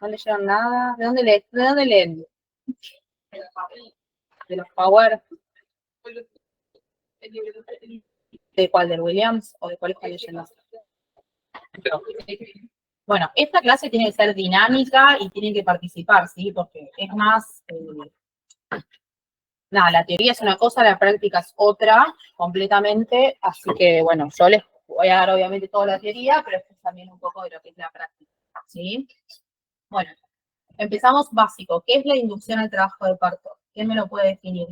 No leyeron nada. ¿De dónde leen? De los Power. ¿De cuál? ¿Del Williams? ¿O de cuál están leyendo? Bueno, esta clase tiene que ser dinámica y tienen que participar, ¿sí? Porque es más... nada, la teoría es una cosa, la práctica es otra completamente. Así que, bueno, yo les voy a dar obviamente toda la teoría, pero esto es también un poco de lo que es la práctica, ¿sí? Bueno, empezamos básico. ¿Qué es la inducción al trabajo de parto? ¿Quién me lo puede definir?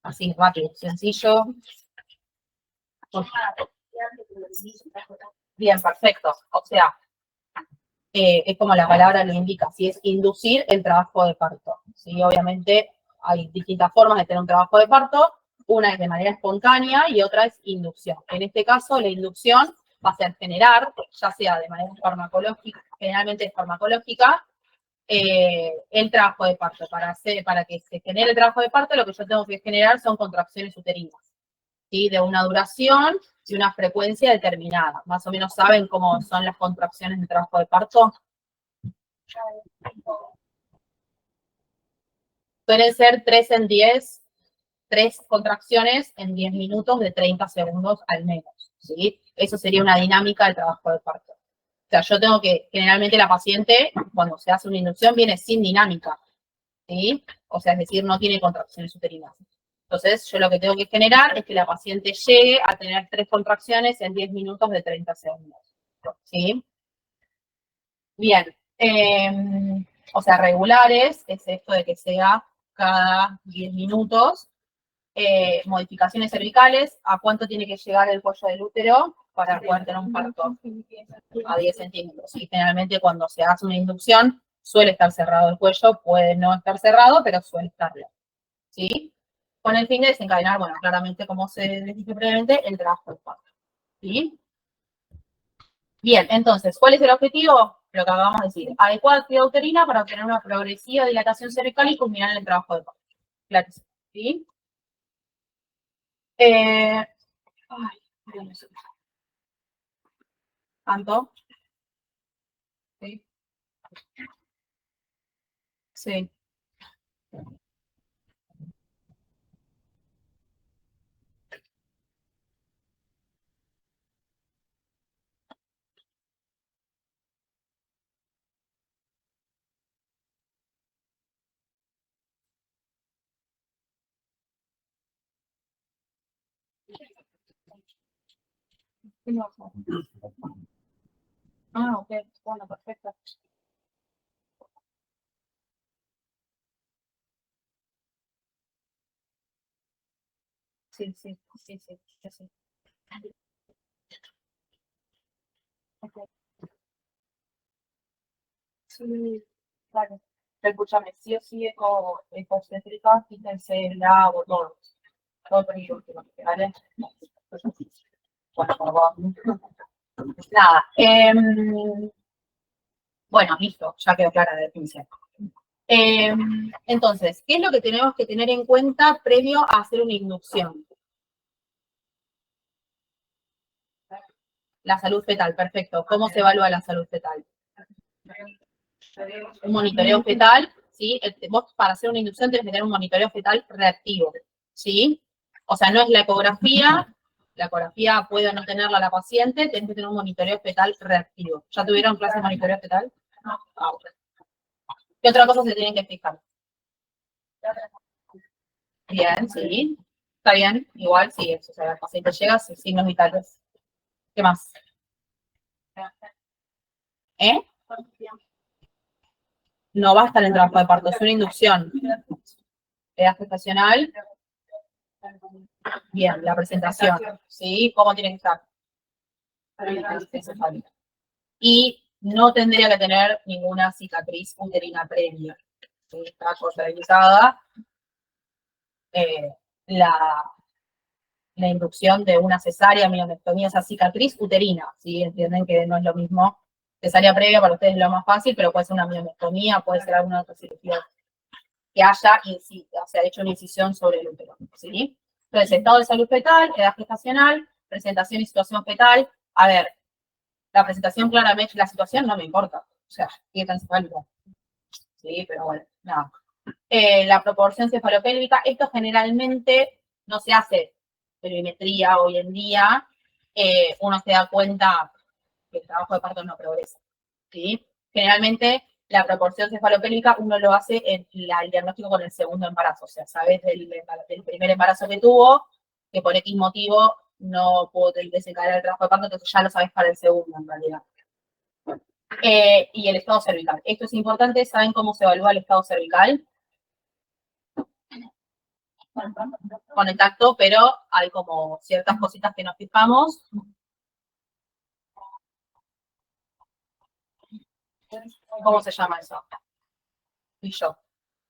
Así, rápido, sencillo. Bien, perfecto. O sea, es como la palabra lo indica, si es inducir el trabajo de parto. ¿Sí? Obviamente hay distintas formas de tener un trabajo de parto. Una es de manera espontánea y otra es inducción. En este caso, la inducción va a ser generar, ya sea de manera farmacológica, generalmente farmacológica, el trabajo de parto. Para que se genere el trabajo de parto, lo que yo tengo que generar son contracciones uterinas, ¿sí? De una duración y una frecuencia determinada. Más o menos saben cómo son las contracciones del trabajo de parto. Suelen ser 3 en 10, 3 contracciones en 10 minutos de 30 segundos al menos, ¿sí? Eso sería una dinámica del trabajo de parto. O sea, yo tengo que, generalmente la paciente, cuando se hace una inducción, viene sin dinámica, ¿sí? O sea, es decir, no tiene contracciones uterinas. Entonces, yo lo que tengo que generar es que la paciente llegue a tener 3 contracciones en 10 minutos de 30 segundos, ¿sí? Bien. O sea, regulares es esto de que sea cada 10 minutos. Modificaciones cervicales, ¿a cuánto tiene que llegar el cuello del útero para poder tener un parto? A 10 centímetros. Y generalmente cuando se hace una inducción suele estar cerrado el cuello, puede no estar cerrado, pero suele estarlo. ¿Sí? Con el fin de desencadenar, bueno, claramente, como se dije previamente, el trabajo del parto. ¿Sí? Bien, entonces, ¿cuál es el objetivo? Lo que acabamos de decir. Adecuada actividad uterina para obtener una progresiva dilatación cervical y culminar en el trabajo de parto. Claro, ¿sí? Ay, ¿tanto? Sí. Sí. Ah, ok. Bueno, perfecto. Sí, sí, sí, sí, sí. Ok. Sí, vale. Escúchame, sí o sí, ecocéntrica, quítense el agua, todo. Todo peligro últimamente, ¿vale? Bueno, por favor. Nada. Bueno, listo, ya quedó clara la definición. Entonces, ¿qué es lo que tenemos que tener en cuenta previo a hacer una inducción? La salud fetal, perfecto. ¿Cómo se evalúa la salud fetal? Un monitoreo fetal, ¿sí? Vos para hacer una inducción tenés que tener un monitoreo fetal reactivo, ¿sí? O sea, no es la ecografía puede no tenerla la paciente, tenés que tener un monitoreo fetal reactivo. ¿Ya tuvieron clase de monitoreo fetal? No. Ah, bueno. ¿Qué otra cosa se tienen que fijar? Bien, sí. Está bien, igual, sí, o sea, el paciente llega sin signos vitales. ¿Qué más? ¿Eh? No basta el trabajo de parto, es una inducción. Edad gestacional. Bien, la presentación. ¿Sí? ¿Cómo tiene que estar? Y no tendría que tener ninguna cicatriz uterina previa. Está cortalizada la inducción de una cesárea, miomastomía, esa cicatriz uterina. ¿Sí? Entienden que no es lo mismo. Cesárea previa para ustedes es lo más fácil, pero puede ser una miomastomía, puede ser alguna otra cirugía que haya o sea, hecho una incisión sobre el útero. ¿Sí? Entonces, estado de salud fetal, edad gestacional, presentación y situación fetal. A ver, La presentación claramente, la situación no me importa. O sea, qué tan cefálico. Sí, pero bueno, nada. La proporción cefalopélvica, esto generalmente no se hace pelvimetría hoy en día. Uno se da cuenta que el trabajo de parto no progresa. ¿Sí? Generalmente la proporción cefalopélvica uno lo hace en el diagnóstico con el segundo embarazo. O sea, sabes del primer embarazo que tuvo, que por X motivo no pudo desencadenar el trabajo de parto, entonces ya lo sabes para el segundo en realidad. Y el estado cervical. Esto es importante, ¿saben cómo se evalúa el estado cervical? Con el tacto, pero hay como ciertas cositas que nos fijamos. ¿Cómo se llama eso? Bishop.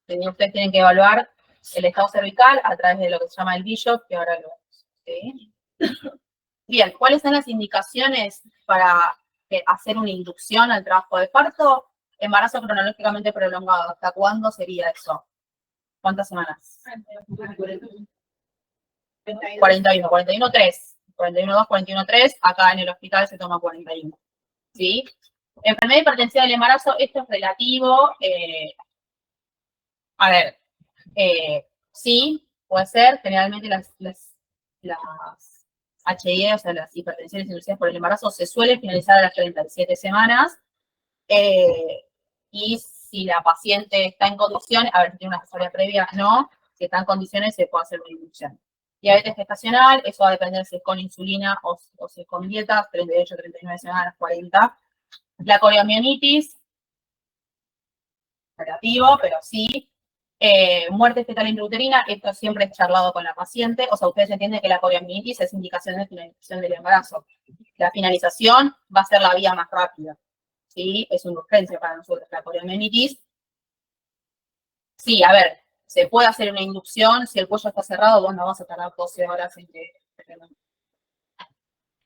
Ustedes tienen que evaluar el estado cervical a través de lo que se llama el Bishop, que ahora lo vemos. ¿Sí? Bien, ¿cuáles son las indicaciones para hacer una inducción al trabajo de parto? Embarazo cronológicamente prolongado. ¿Hasta cuándo sería eso? ¿Cuántas semanas? 41, 41, 3. 41, 2, 41, 3. Acá en el hospital se toma 41. ¿Sí? Enfermedad hipertensiva del embarazo, esto es relativo. A ver, sí, puede ser. Generalmente las HIE, o sea, las hipertensiones inducidas por el embarazo, se suelen finalizar a las 37 semanas. Y si la paciente está en condiciones, a ver, si tiene una cesárea previa, no. Si está en condiciones, se puede hacer una inducción. Diabetes gestacional, eso va a depender si es con insulina o si es con dieta, 38, 39 semanas, 40. La coriomionitis, relativo, pero sí. Muerte fetal intrauterina, esto siempre es charlado con la paciente. O sea, ustedes entienden que la coriomionitis es indicación de finalización del embarazo. La finalización va a ser la vía más rápida. ¿Sí? Es una urgencia para nosotros la coriomionitis. Sí, a ver, se puede hacer una inducción. Si el cuello está cerrado, vos no vas a tardar 12 horas en que...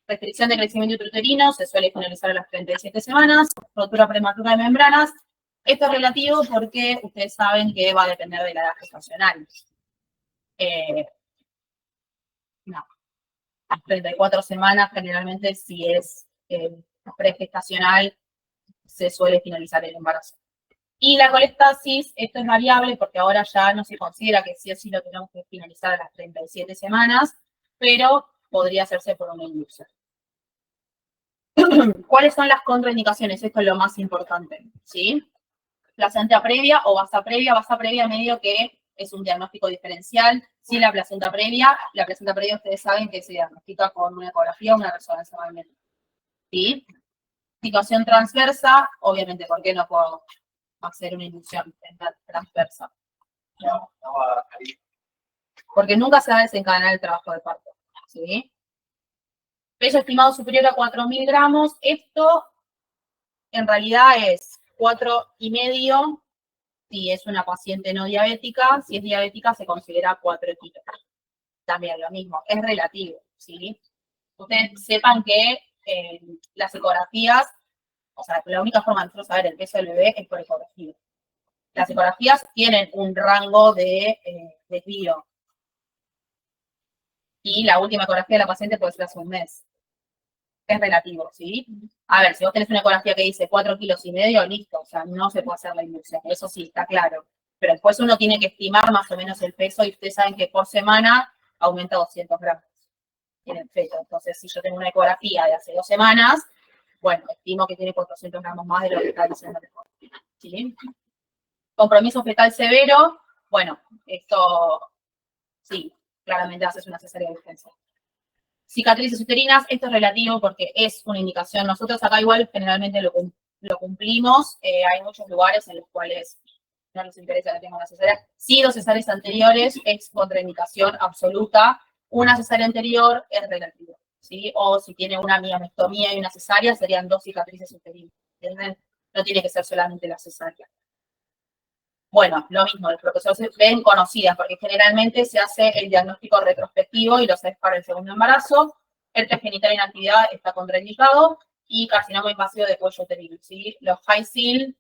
Restricción de crecimiento intrauterino se suele finalizar a las 37 semanas. Rotura prematura de membranas. Esto es relativo porque ustedes saben que va a depender de la edad gestacional. No, 34 semanas generalmente si es pregestacional se suele finalizar el embarazo. Y la colestasis, esto es variable porque ahora ya no se considera que sí o sí lo tenemos que finalizar a las 37 semanas, pero podría hacerse por una inducción. ¿Cuáles son las contraindicaciones? Esto es lo más importante, ¿sí? Placenta previa o basa previa medio que es un diagnóstico diferencial. Sí, la placenta previa ustedes saben que se diagnostica con una ecografía o una resonancia magnética. ¿Sí? Situación transversa, obviamente, ¿por qué no puedo hacer una inducción transversa? No. Porque nunca se va a desencadenar el trabajo de parto. ¿Sí? Peso estimado superior a 4.000 gramos. Esto en realidad es 4,5 si es una paciente no diabética. Si es diabética se considera 4 kilos. También lo mismo, es relativo. ¿Sí? Ustedes sepan que las ecografías, o sea, la única forma de nosotros saber el peso del bebé es por ecografía. Las ecografías tienen un rango de desvío. Y la última ecografía de la paciente puede ser hace un mes. Es relativo, ¿sí? A ver, si vos tenés una ecografía que dice 4,5 kilos, listo, o sea, no se puede hacer la inducción. Eso sí, está claro. Pero después uno tiene que estimar más o menos el peso y ustedes saben que por semana aumenta 200 gramos en el feto. Entonces, si yo tengo una ecografía de hace 2 semanas, bueno, estimo que tiene 400 gramos más de lo que está diciendo el ecografía. ¿Sí? Compromiso fetal severo, bueno, esto sí, claramente haces una cesárea de urgencia. Cicatrices uterinas, esto es relativo porque es una indicación. Nosotros acá igual generalmente lo cumplimos. Hay muchos lugares en los cuales no nos interesa que tenga una cesárea. Sí, 2 cesáreas anteriores es contraindicación absoluta. Una cesárea anterior es relativo, ¿sí? O si tiene una miomastomía y una cesárea, serían 2 cicatrices uterinas. ¿Entienden? No tiene que ser solamente la cesárea. Bueno, lo mismo, los procesos se ven conocidas porque generalmente se hace el diagnóstico retrospectivo y lo haces para el segundo embarazo. El test genital en actividad está contraindicado y carcinoma invasivo de cuello uterino, ¿sí? Los HICIL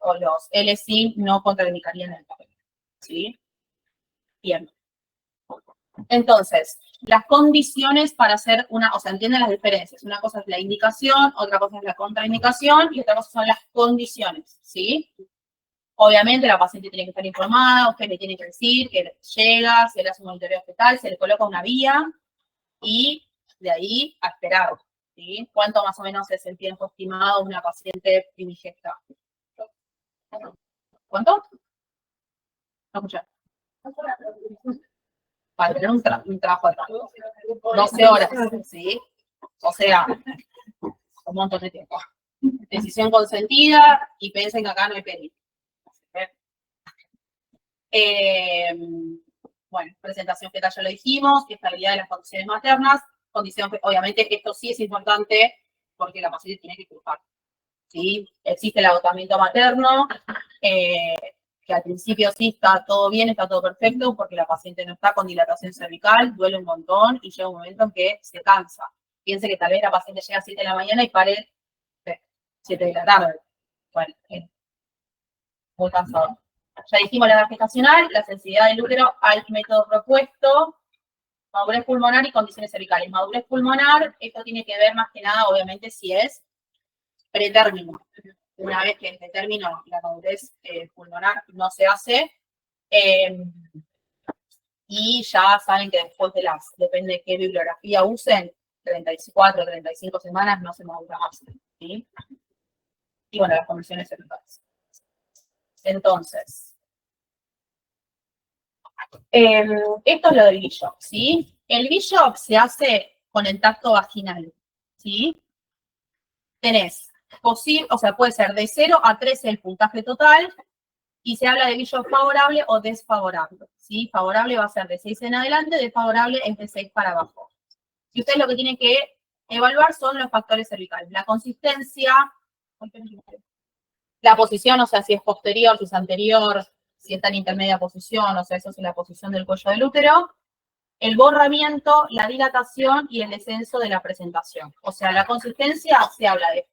o los LSIL no contraindicarían el papel, ¿sí? Bien. Entonces, las condiciones para hacer una, o sea, entienden las diferencias. Una cosa es la indicación, otra cosa es la contraindicación y otra cosa son las condiciones, ¿sí? Obviamente la paciente tiene que estar informada, usted le tiene que decir que llega, se le hace un monitoreo fetal, se le coloca una vía y de ahí a esperar, ¿sí? ¿Cuánto más o menos es el tiempo estimado de una paciente primigesta? ¿Cuánto? No escuché. Para tener un trabajo atrás. 12 horas, ¿sí? O sea, un montón de tiempo. Decisión consentida y piensen que acá no hay peligro. Bueno, presentación fetal ya lo dijimos, estabilidad de las condiciones maternas, condición, obviamente esto sí es importante porque la paciente tiene que cruzar, ¿sí? Existe el agotamiento materno, que al principio sí está todo bien, está todo perfecto, porque la paciente no está con dilatación cervical, duele un montón y llega un momento en que se cansa. Piense que tal vez la paciente llega a 7 de la mañana y pare 7 de la tarde. Bueno, muy cansado. Ya dijimos la edad gestacional, la sensibilidad del útero al método propuesto, madurez pulmonar y condiciones cervicales. Madurez pulmonar, esto tiene que ver más que nada, obviamente, si es pretérmino. Una vez que en pretérmino la madurez pulmonar no se hace, y ya saben que después de las, depende de qué bibliografía usen, 34, 35 semanas no se madura más, ¿sí? Y bueno, las condiciones cervicales. Entonces, esto es lo del Bishop, ¿sí? El Bishop se hace con el tacto vaginal, ¿sí? Tenés posible, o sea, puede ser de 0 a 13 el puntaje total, y se habla de Bishop favorable o desfavorable, ¿sí? Favorable va a ser de 6 en adelante, desfavorable es de 6 para abajo. Y ustedes lo que tienen que evaluar son los factores cervicales. La consistencia, la posición, o sea, si es posterior, si es anterior, si está en intermedia posición, o sea, eso es la posición del cuello del útero, el borramiento, la dilatación y el descenso de la presentación. O sea, la consistencia se habla de,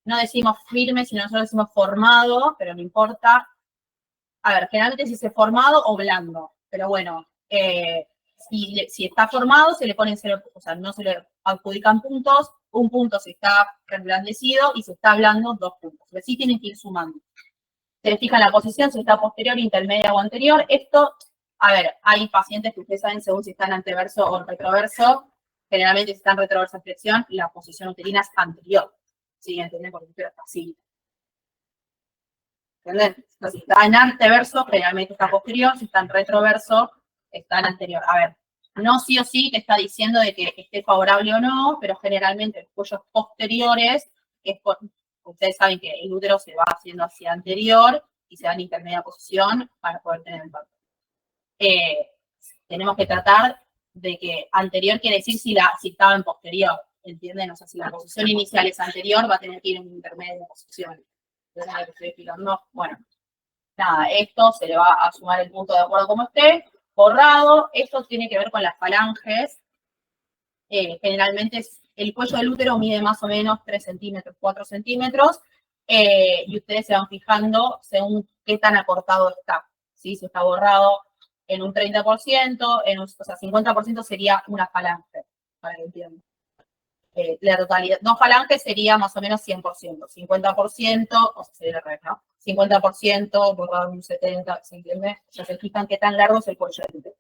no decimos firme, sino nosotros decimos formado, pero no importa. A ver, generalmente se dice formado o blando, pero bueno, si está formado se le ponen 0, o sea, no se le adjudican puntos, un punto si está reblandecido y si está blando 2 puntos. Pero sí tienen que ir sumando. Se les fija en la posición, si está posterior, intermedia o anterior. Esto, a ver, hay pacientes que ustedes saben según si están anteverso o retroverso. Generalmente si están retroverso en flexión, la posición uterina es anterior. ¿Sí? ¿Entienden? Porque el útero está así. ¿Entienden? Entonces, si está en anteverso, generalmente está posterior. Si está en retroverso, está en anterior. A ver, no sí o sí te está diciendo de que esté favorable o no, pero generalmente los cuellos posteriores, es por, ustedes saben que el útero se va haciendo hacia anterior y se da en intermedia posición para poder tener el parto. Tenemos que tratar de que anterior quiere decir si estaba en posterior, ¿entienden? O sea, si la posición inicial es anterior, va a tener que ir en intermedia posición. Entonces, lo que estoy explicando, bueno, nada, esto se le va a sumar el punto de acuerdo como esté, borrado. Esto tiene que ver con las falanges. Generalmente el cuello del útero mide más o menos 3 centímetros, 4 centímetros, y ustedes se van fijando según qué tan acortado está, ¿sí? Si está borrado en un 30%, o sea, 50% sería una falange, para que entiendan. La totalidad, 2 falanges sería más o menos 100%, 50%, o sea, sería la regla, ¿no? 50%, borrado un 70%, ¿se entiende? Ya se fijan qué tan largo es el cuello del útero.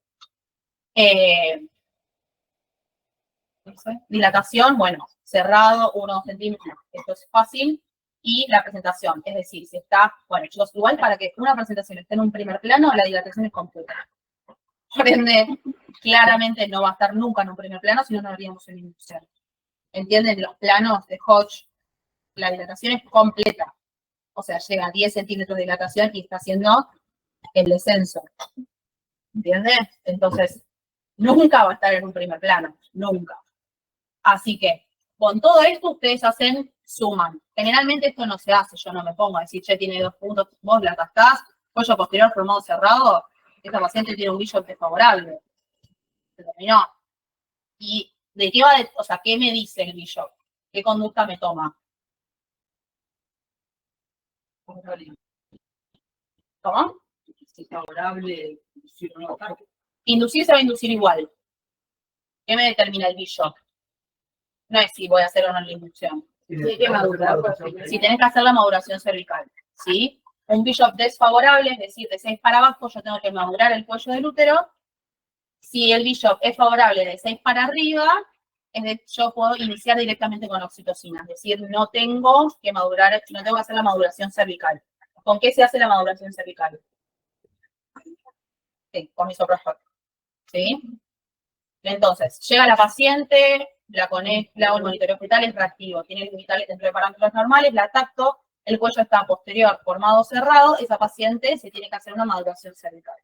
Dilatación, bueno, cerrado, 1 o 2 centímetros, esto es fácil. Y la presentación, es decir, si está, bueno, chicos, igual para que una presentación esté en un primer plano, la dilatación es completa. Por ende, claramente no va a estar nunca en un primer plano, si no, no haríamos una inducción. ¿Entienden? Los planos de Hodge, la dilatación es completa. O sea, llega a 10 centímetros de dilatación y está haciendo el descenso. ¿Entiendes? Entonces, nunca va a estar en un primer plano, nunca. Así que, con todo esto, ustedes suman. Generalmente esto no se hace, yo no me pongo a decir, che, tiene 2 puntos, vos la atascás, cuello posterior formado cerrado, esta paciente tiene un Bishop desfavorable. Se terminó. ¿Y de qué va, o sea, qué me dice el Bishop? ¿Qué conducta me toma? ¿Cómo? Si es favorable, inducir o no. Inducir se va a inducir igual. ¿Qué me determina el bishop? No es si voy a hacer o no la inducción. Sí, que madurar. Si tenés que hacer la maduración cervical, ¿sí? Un bishop desfavorable, es decir, de 6 para abajo, yo tengo que madurar el cuello del útero. Si el bishop es favorable de 6 para arriba, yo puedo iniciar directamente con oxitocina. Es decir, no tengo que madurar, no tengo que hacer la maduración cervical. ¿Con qué se hace la maduración cervical? Sí, con misoprostol. ¿Sí? Entonces, llega la paciente, le hago el monitoreo fetal, es reactivo, tiene el vitales dentro de parámetros normales, la tacto, el cuello está posterior, formado cerrado, esa paciente se tiene que hacer una maduración cervical,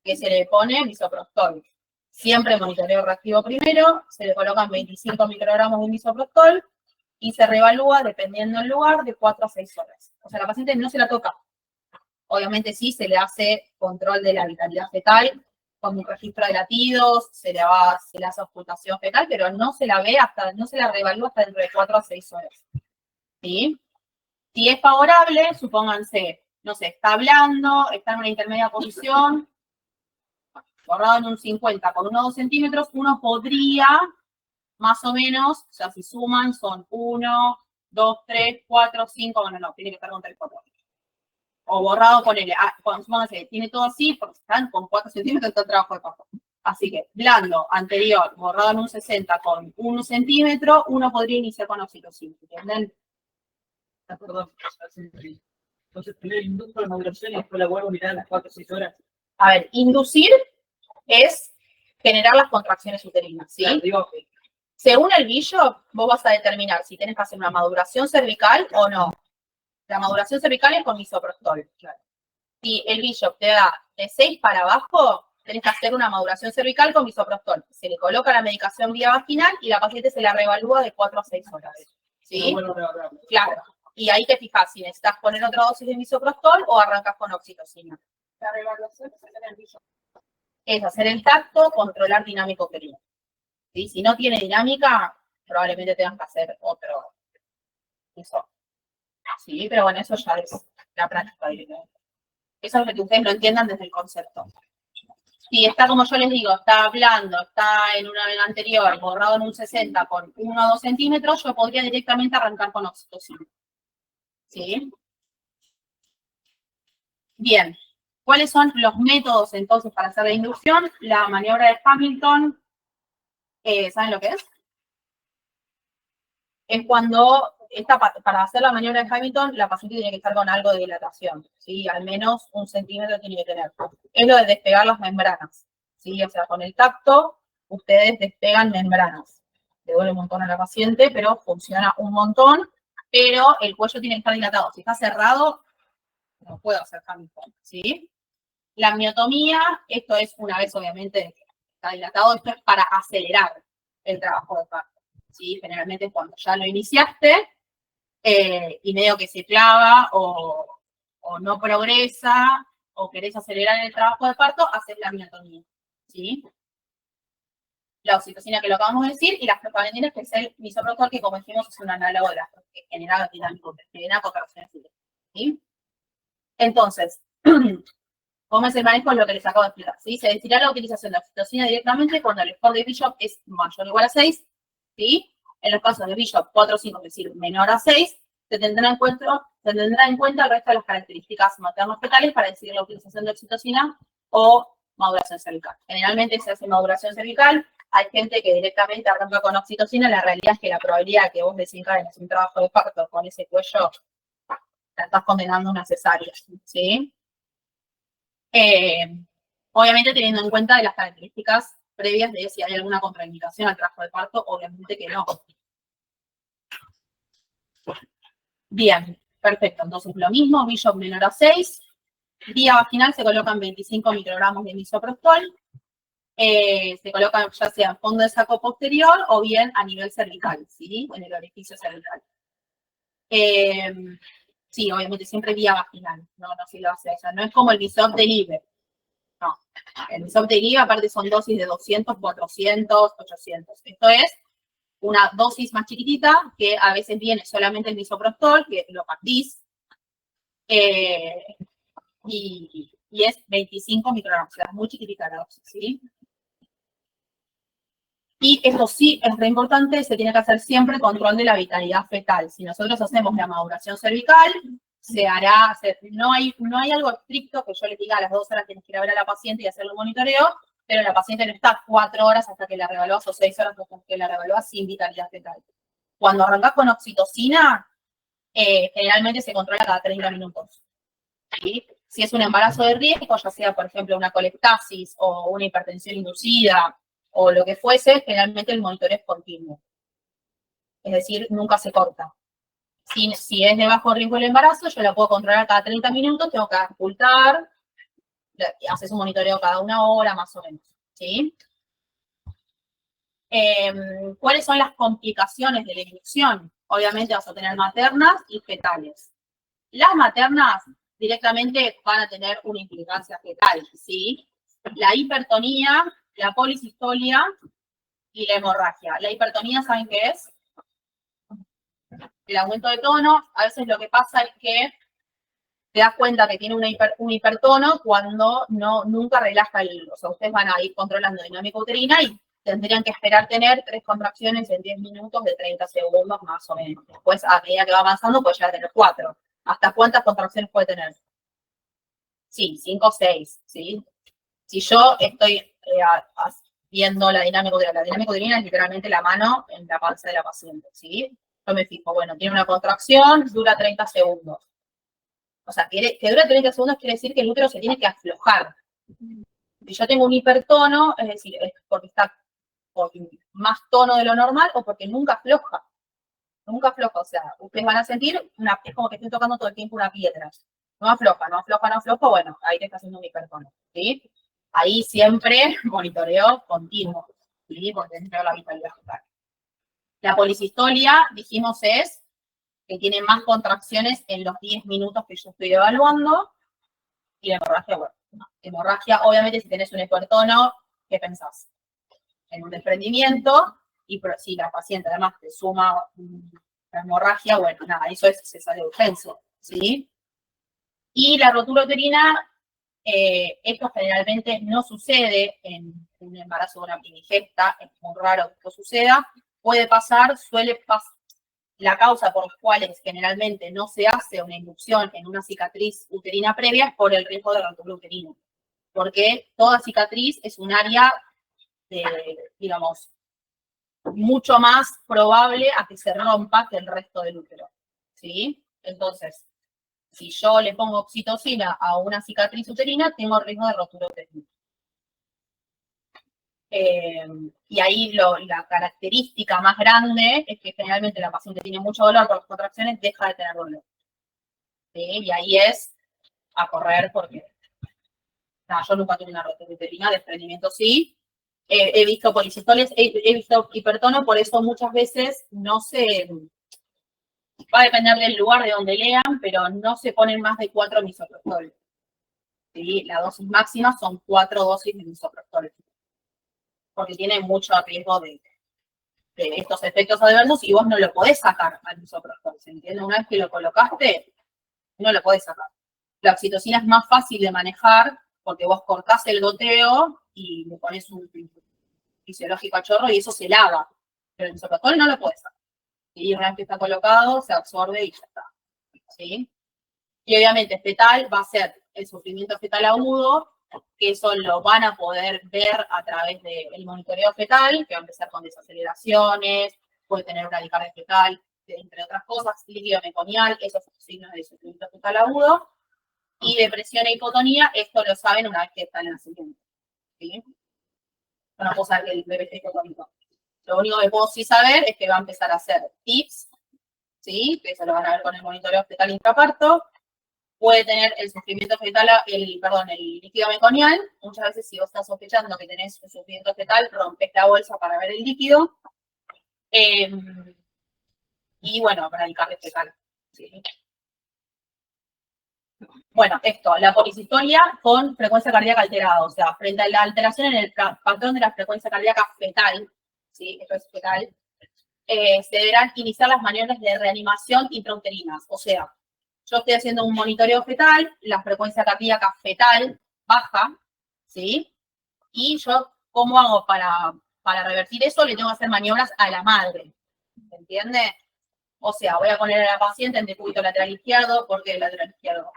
que se le pone misoprostol. Siempre monitoreo reactivo primero, se le colocan 25 microgramos de misoprostol y se reevalúa, dependiendo del lugar, de 4 a 6 horas. O sea, la paciente no se la toca. Obviamente sí, se le hace control de la vitalidad fetal, con un registro de latidos, se le hace ocultación fetal, pero no se la ve no se la reevalúa hasta dentro de 4 a 6 horas. ¿Sí? Si es favorable, supónganse, no sé, está hablando, está en una intermedia posición, borrado en un 50 con 1 o 2 centímetros, uno podría, más o menos, o sea, si suman, son 1, 2, 3, 4, 5, bueno, no, tiene que estar con 3, 4. O borrado, ponele, supónganse, tiene todo así, porque están con 4 centímetros de trabajo de parto. Así que, blando, anterior, borrado en un 60 con 1 centímetro, uno podría iniciar con oxitocina, ¿entienden? Perdón. Entonces, primero induzco la maduración y después la vuelvo a mirar a las 4 o 6 horas. A ver, inducir es generar las contracciones uterinas, ¿sí? Claro, digo, Según el bishop, vos vas a determinar si tienes que hacer una maduración cervical o no. La maduración cervical es con misoprostol. Claro. Si el bishop te da de 6 para abajo, tenés que hacer una maduración cervical con misoprostol. Se le coloca la medicación vía vaginal y la paciente se la reevalúa de 4 a 6 horas. ¿Sí? Claro. Y ahí te fijas si necesitas poner otra dosis de misoprostol o arrancas con oxitocina. La reevaluación es hacer el bishop. Es hacer el tacto, controlar dinámico perino. ¿Sí? Si no tiene dinámica, probablemente tengas que hacer otro. Eso. Sí, pero bueno, eso ya es la práctica directamente. Eso es lo que ustedes lo entiendan desde el concepto. Si está, como yo les digo, está hablando, está en una vez anterior, borrado en un 60 con 1 o 2 centímetros, yo podría directamente arrancar con oxitocina. ¿Sí? Bien. ¿Cuáles son los métodos entonces para hacer la inducción? La maniobra de Hamilton, ¿saben lo que es? Es cuando para hacer la maniobra de Hamilton, la paciente tiene que estar con algo de dilatación, ¿sí? Al menos 1 centímetro tiene que tener. Es lo de despegar las membranas, ¿sí? O sea, con el tacto, ustedes despegan membranas. Le duele un montón a la paciente, pero funciona un montón, pero el cuello tiene que estar dilatado. Si está cerrado, no puedo hacer Hamilton, ¿sí? La amniotomía, esto es una vez, obviamente, está dilatado, esto es para acelerar el trabajo de parto. ¿Sí? Generalmente cuando ya lo iniciaste y medio que se clava o no progresa o querés acelerar el trabajo de parto, haces la amniotomía. ¿Sí? La oxitocina que lo acabamos de decir y las prostaglandinas, que es el misoprostol, que como dijimos es un análogo de la que genera contracciones. ¿Sí? Entonces, ¿cómo es el manejo? Es lo que les acabo de explicar. ¿Sí? Se decidirá la utilización de oxitocina directamente cuando el score de Bishop es mayor o igual a 6. ¿Sí? En los casos de Bishop 4 o 5, es decir, menor a 6, se tendrá en cuenta el resto de las características materno-fetales para decidir la utilización de oxitocina o maduración cervical. Generalmente se hace maduración cervical. Hay gente que directamente arranca con oxitocina. La realidad es que la probabilidad de que vos desencadenes un trabajo de parto con ese cuello, la estás condenando a una cesárea. ¿Sí? Obviamente teniendo en cuenta de las características previas de si hay alguna contraindicación al trabajo de parto, obviamente que no. Bien, perfecto. Entonces lo mismo, Bishop menor a 6. Vía vaginal se colocan 25 microgramos de misoprostol. Se colocan ya sea en fondo de saco posterior o bien a nivel cervical, ¿sí? En el orificio cervical. Sí, obviamente siempre vía vaginal. No si lo hace ella. No es como el Bishop de Libre. No, el Bishop de Libre aparte son dosis de 200, 400, 800. Esto es una dosis más chiquitita que a veces viene solamente el misoprostol, que lo partís, y es 25 microgramos, o sea, muy chiquitita la dosis, ¿sí? Y eso sí es re importante, se tiene que hacer siempre control de la vitalidad fetal. Si nosotros hacemos la maduración cervical, no hay algo estricto que yo les diga a las 2 horas tienes que ir a ver a la paciente y hacerle un monitoreo, pero la paciente no está 4 horas hasta que la reevalúas o 6 horas hasta que la reevalúas sin vitalidad fetal. Cuando arrancás con oxitocina, generalmente se controla cada 30 minutos. ¿Sí? Si es un embarazo de riesgo, ya sea, por ejemplo, una colectasis o una hipertensión inducida o lo que fuese, generalmente el monitoreo es continuo. Es decir, nunca se corta. Si es de bajo riesgo el embarazo, yo la puedo controlar cada 30 minutos, tengo que ocultar, haces un monitoreo cada 1 hora más o menos. ¿Sí? ¿Cuáles son las complicaciones de la inducción? Obviamente vas a tener maternas y fetales. Las maternas directamente van a tener una implicancia fetal, ¿sí? La hipertonía, la policistolia y la hemorragia. La hipertonía, ¿saben qué es? El aumento de tono. A veces lo que pasa es que te das cuenta que tiene un hipertono cuando nunca relaja o sea, ustedes van a ir controlando dinámica uterina y tendrían que esperar tener 3 contracciones en 10 minutos de 30 segundos más o menos. Después, a medida que va avanzando, puede llegar a tener 4. ¿Hasta cuántas contracciones puede tener? Sí, 5 o 6, ¿sí? Si yo estoy viendo la dinámica uterina es literalmente la mano en la panza de la paciente, ¿sí? Yo me fijo, bueno, tiene una contracción, dura 30 segundos. O sea, que dura 30 segundos quiere decir que el útero se tiene que aflojar. Si yo tengo un hipertono, es decir, es porque está con más tono de lo normal o porque nunca afloja. Nunca afloja, o sea, ustedes van a sentir, es como que estoy tocando todo el tiempo una piedra. No afloja, bueno, ahí te está haciendo un hipertono, ¿sí? Ahí siempre monitoreo continuo, ¿sí? Porque tenés que ver la vitalidad fetal. La policistolia, dijimos, es que tiene más contracciones en los 10 minutos que yo estoy evaluando. Y la hemorragia, bueno, no. Hemorragia, obviamente, si tenés un hipertono, ¿qué pensás? En un desprendimiento, y si la paciente además te suma la hemorragia, bueno, nada, eso es cesárea de urgencia, ¿sí? Y la rotura uterina, esto generalmente no sucede en un embarazo de una primigesta, es muy raro que esto suceda, puede pasar, suele pasar. La causa por la cual generalmente no se hace una inducción en una cicatriz uterina previa es por el riesgo de rotura uterina. Porque toda cicatriz es un área, digamos, mucho más probable a que se rompa que el resto del útero. ¿Sí? Entonces, si yo le pongo oxitocina a una cicatriz uterina, tengo riesgo de rotura uterina. Y ahí la característica más grande es que generalmente la paciente tiene mucho dolor por las contracciones, deja de tener dolor. ¿Sí? Y ahí es a correr porque yo nunca tuve una rotura uterina, desprendimiento sí. He visto policistoles, he visto hipertono, por eso muchas veces no se... Va a depender del lugar de donde lean, pero no se ponen más de 4 misoprostol. ¿Sí? La dosis máxima son 4 dosis de misoprostol. Porque tiene mucho riesgo de estos efectos adversos y vos no lo podés sacar al misoprostol, ¿se entiende? Una vez que lo colocaste, no lo podés sacar. La oxitocina es más fácil de manejar porque vos cortás el goteo y le pones un fisiológico a chorro y eso se lava. Pero el misoprostol no lo podés sacar. Y una vez que está colocado, se absorbe y ya está. ¿Sí? Y obviamente fetal va a ser el sufrimiento fetal agudo, que eso lo van a poder ver a través del monitoreo fetal, que va a empezar con desaceleraciones, puede tener una dicardia fetal, entre otras cosas, líquido meconial, esos son signos de sufrimiento fetal agudo, y depresión e hipotonía, esto lo saben una vez que está en el nacimiento. ¿Sí? No puedo saber que el bebé esté hipotónico. Lo único que puedo sí saber es que va a empezar a hacer TIPS, ¿sí? Que se lo van a ver con el monitoreo fetal intraparto. Puede tener el sufrimiento fetal, el líquido meconial. Muchas veces si vos estás sospechando que tenés un sufrimiento fetal, rompes la bolsa para ver el líquido. Y bueno, para el cardio fetal. ¿Sí? Bueno, la policistolia con frecuencia cardíaca alterada, o sea, frente a la alteración en el patrón de la frecuencia cardíaca fetal, ¿sí? Esto es fetal, se deberán iniciar las maniobras de reanimación intrauterinas, o sea, yo estoy haciendo un monitoreo fetal, la frecuencia cardíaca fetal baja, ¿sí? Y yo, ¿cómo hago para para revertir eso le tengo que hacer maniobras a la madre. ¿Se entiende? O sea, voy a poner a la paciente en decúbito lateral izquierdo, porque el lateral izquierdo,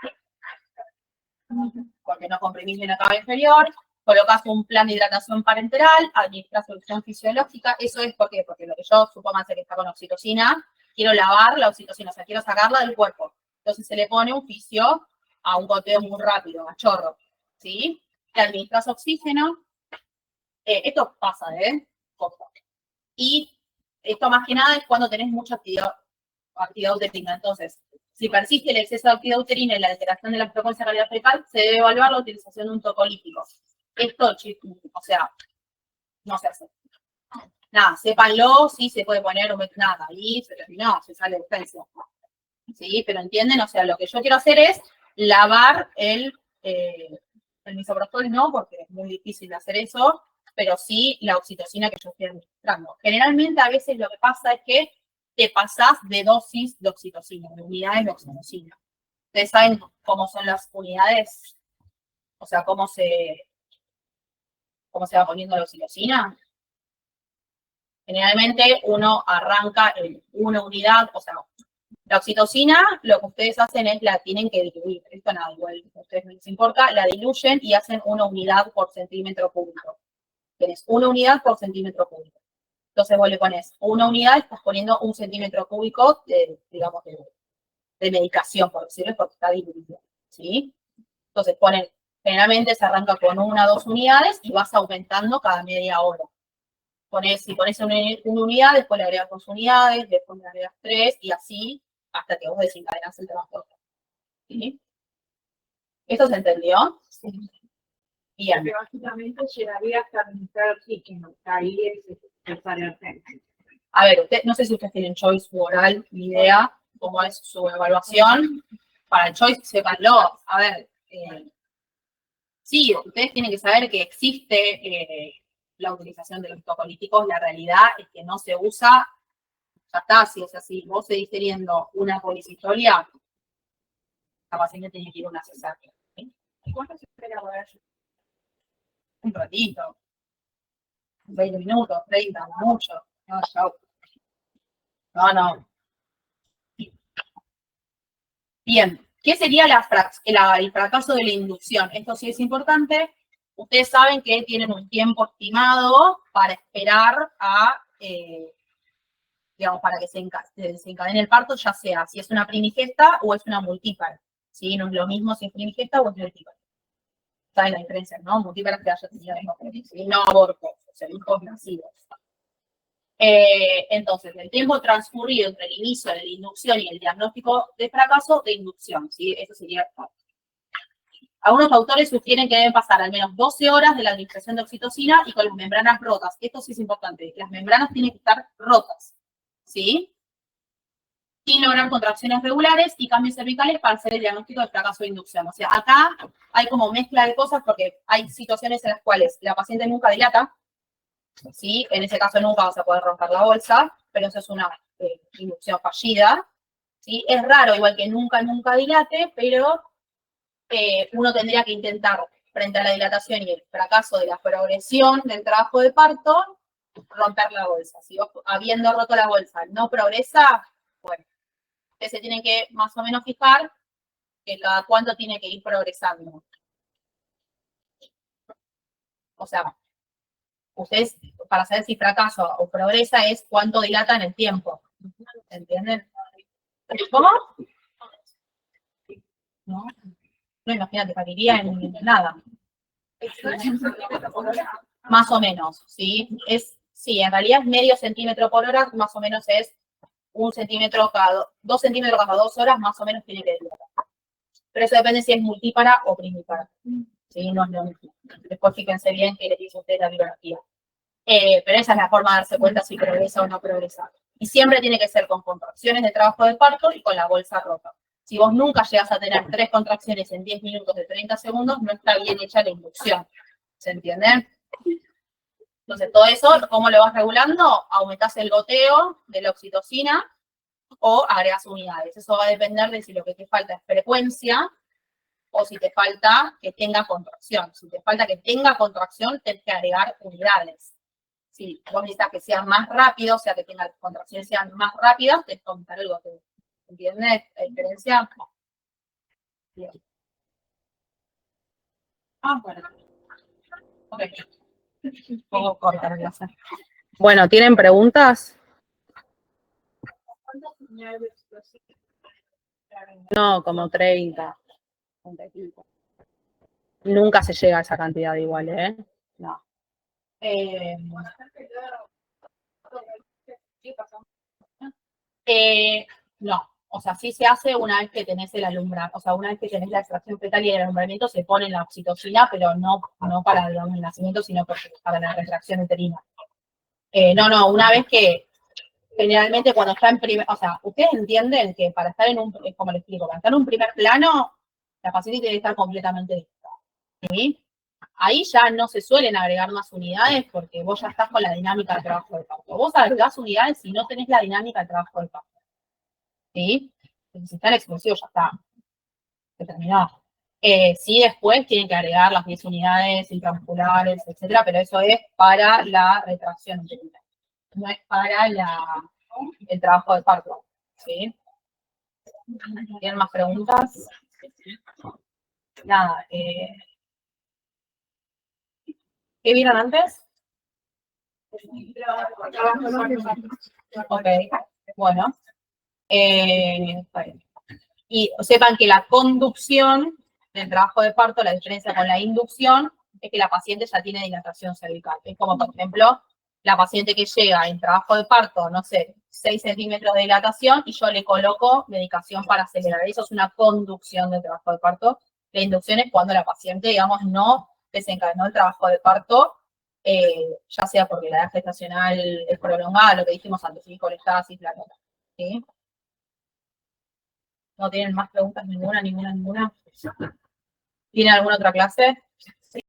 porque no comprimís bien la cava inferior, colocas un plan de hidratación parenteral, administras solución fisiológica. Eso es porque lo que yo supongo que está con oxitocina, quiero lavar la oxitocina, o sea, quiero sacarla del cuerpo. Entonces se le pone un fisio a un goteo muy rápido, a chorro, ¿sí? Le administras oxígeno. Esto pasa, Y esto más que nada es cuando tenés mucha actividad uterina. Entonces, si persiste el exceso de actividad uterina y la alteración de la frecuencia de calidad fecal, se debe evaluar la utilización de un tocolítico. Esto, o sea, no se hace. Nada, sépanlo, sí se puede poner nada, ahí se terminó, se sale de urgencia. ¿Sí? Pero entienden, o sea, lo que yo quiero hacer es lavar el misoprostol, no, porque es muy difícil de hacer eso, pero sí la oxitocina que yo estoy administrando. Generalmente a veces lo que pasa es que te pasás de dosis de oxitocina, de unidades de oxitocina. ¿Ustedes saben cómo son las unidades? O sea, cómo se va poniendo la oxitocina. Generalmente uno arranca en una unidad, o sea, la oxitocina, lo que ustedes hacen es la tienen que diluir. Esto nada, igual a ustedes no les importa, la diluyen y hacen una unidad por centímetro cúbico. Tienes una unidad por centímetro cúbico. Entonces vos le pones una unidad, estás poniendo un centímetro cúbico de, digamos, de medicación, por decirlo, porque está diluido, ¿sí? Entonces generalmente se arranca con 1 o 2 unidades y vas aumentando cada media hora. Si pones una unidad, después le agregas 2 unidades, después le agregas 3 y así hasta que vos desencadenás el trabajo. ¿Sí? ¿Esto se entendió? Sí. Bien. Que básicamente llegaría hasta administrar oxígeno. Ahí es necesario. A ver, no sé si ustedes tienen choice u oral, ni idea cómo es su evaluación. Para el choice, sépanlo. A ver, sí, ustedes tienen que saber que existe la utilización de los tocolíticos. La realidad es que no se usa. Ya está, si es así, vos seguís teniendo una policistolia, la paciente tiene que ir a una cesárea. ¿Sí? ¿Cuánto se espera para eso? Un ratito. 20 minutos, 30, mucho. No, chao. No. Bien, ¿qué sería el fracaso de la inducción? Esto sí es importante. Ustedes saben que tienen un tiempo estimado para esperar digamos, para que se desencadene el parto, ya sea si es una primigesta o es una multípara. ¿Sí? No es lo mismo si es primigesta o es multípara. ¿Saben la diferencia, no? Multípara que haya tenido hijos, no abortos, o sea, hijos nacidos. Entonces, el tiempo transcurrido entre el inicio de la inducción y el diagnóstico de fracaso de inducción, ¿sí? Eso sería. Algunos autores sugieren que deben pasar al menos 12 horas de la administración de oxitocina y con las membranas rotas. Esto sí es importante, las membranas tienen que estar rotas, ¿sí? Sin lograr contracciones regulares y cambios cervicales para hacer el diagnóstico de fracaso de inducción. O sea, acá hay como mezcla de cosas porque hay situaciones en las cuales la paciente nunca dilata, ¿sí? En ese caso nunca vas a poder romper la bolsa, pero eso es una inducción fallida, ¿sí? Es raro, igual que nunca dilate, pero uno tendría que intentar, frente a la dilatación y el fracaso de la progresión del trabajo de parto, romper la bolsa. Si vos, habiendo roto la bolsa, no progresa, bueno, ustedes se tienen que más o menos fijar que cada cuánto tiene que ir progresando. O sea, ustedes, para saber si fracasa o progresa, es cuánto dilata en el tiempo. ¿Entienden? ¿Cómo? No, imagínate, pariría en nada. Más o menos, ¿sí? Sí, en realidad es medio centímetro por hora, más o menos es 1 centímetro cada 2 centímetros cada 2 horas, más o menos tiene que dilatar. Pero eso depende si es multípara o primípara. ¿Sí? No es lo mismo. Después fíjense bien qué les dice a ustedes la biología. Pero esa es la forma de darse cuenta si progresa o no progresa. Y siempre tiene que ser con contracciones de trabajo de parto y con la bolsa rota. Si vos nunca llegas a tener 3 contracciones en 10 minutos de 30 segundos, no está bien hecha la inducción. ¿Se entienden? Entonces, todo eso, ¿cómo lo vas regulando? Aumentás el goteo de la oxitocina o agregas unidades. Eso va a depender de si lo que te falta es frecuencia o si te falta que tenga contracción. Si te falta que tenga contracción, tienes que agregar unidades. si vos necesitas que sea más rápido, o sea, que tenga las contracciones sean más rápidas, tenés que aumentar el goteo. ¿Entiendes la diferencia? Bien. Bueno. Ok. Pongo corta la clase. Bueno, ¿tienen preguntas? ¿Cuántas señales explosivas? No, como 30. Nunca se llega a esa cantidad igual, ¿eh? No. No, o sea, sí se hace una vez que tenés el alumbramiento, o sea, una vez que tenés la extracción fetal y el alumbramiento se pone la oxitocina, pero no para, digamos, el nacimiento, sino para la retracción uterina. No, una vez que, generalmente cuando está en primer, o sea, ustedes entienden que para estar en un, como les explico, para estar en un primer plano, la paciente tiene que estar completamente lista, ¿sí? Ahí ya no se suelen agregar más unidades porque vos ya estás con la dinámica de trabajo del parto. Vos agregás unidades si no tenés la dinámica de trabajo del parto. ¿Sí? Si está el explosivo ya está. Se terminó. Sí, después tienen que agregar las 10 unidades intramusculares, etcétera, pero eso es para la retracción uterina. No es para el trabajo de parto. ¿Sí? ¿Tienen más preguntas? Nada. ¿Qué vieron antes? Ok, bueno. Y sepan que la conducción del trabajo de parto, la diferencia con la inducción, es que la paciente ya tiene dilatación cervical. Es como, por ejemplo, la paciente que llega en trabajo de parto, no sé, 6 centímetros de dilatación y yo le coloco medicación para acelerar. Eso es una conducción del trabajo de parto. La inducción es cuando la paciente, digamos, no desencadenó el trabajo de parto, ya sea porque la edad gestacional es prolongada, lo que dijimos antes, ¿sí? Colestasis, la nota. ¿Sí? ¿No tienen más preguntas? Ninguna. ¿Tienen alguna otra clase?